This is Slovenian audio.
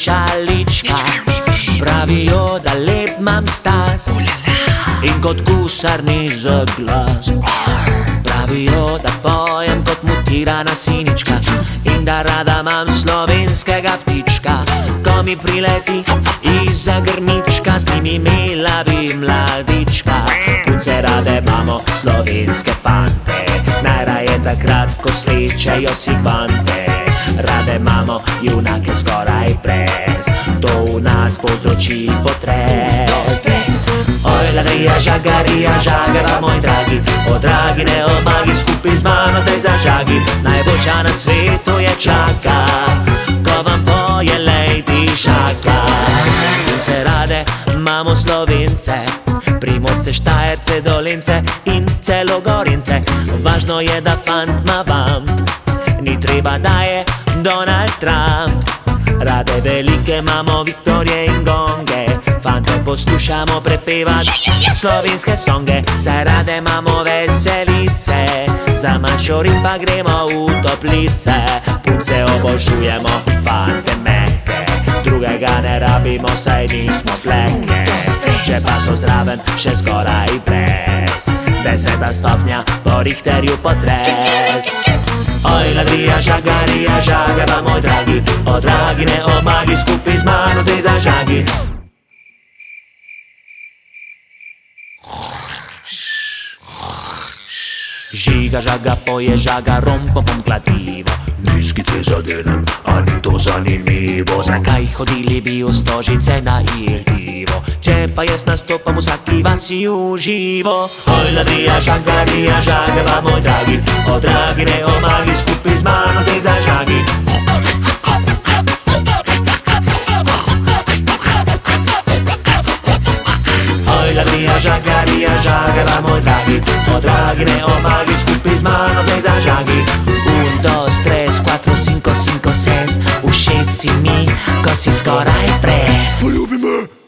rdeča lička, pravijo, da lep imam stas in kot gusarni za glas. Pravijo, da pojem kot mutirana sinička in da rada imam slovenskega ptička. Ko mi prileti izza grmička, z njim imela bi mladička. Punce rade imamo slovenske fante, najraje takrat, ko slečejo si kvante. Rade imamo junake zgoraj brez, to v nas povzroči potres. Oj, ladarija, žagara, moj dragi, o dragi, ne o magi, skupaj z mano zdaj zažagi. Najboljša na svetu je čaka, ko vam poje Lady Šaka. Punce rade imamo Slovence, Primorce, Štajerce, Dolenjce in celo Gorenjce. Važno je, da fant ima vamp, ni treba, da je Donald Trump. Rade velike imamo Viktorje in gonge, fante poslušamo prepevat slovenske songe. Saj rade imamo veselice, za manjšorim pa gremo v toplice. Punce obožujemo fante mehke, drugega ne rabimo, saj nismo pleke. Če pa so zraven, še zgoraj brez, 10. stopnja po Richterju potres. Oj, ladrija, žagara, moj dragi, o dragi, ne o magi, skupaj z mano zdaj zažagi. Žiga, žaga, poje, žaga, rompopom kladivo. Miskice zadenem, a ni to zanimivo. Zakaj hodili bi v Stožice na Ildivo, če pa jaz nastopam vsaki vasi v živo. Oj, ladrija, žagara, moj dragi, o dragi, ne o magi, skupaj z mano zdaj zažagi. Oj, ladrija, žagara, moj dragi, o dragi, ne o magi, skupaj z mano zdaj zažagi. 1, 2, 3, 4, 5, 5, 6, všeč si mi, ko si zgoraj brez. Poljubi me!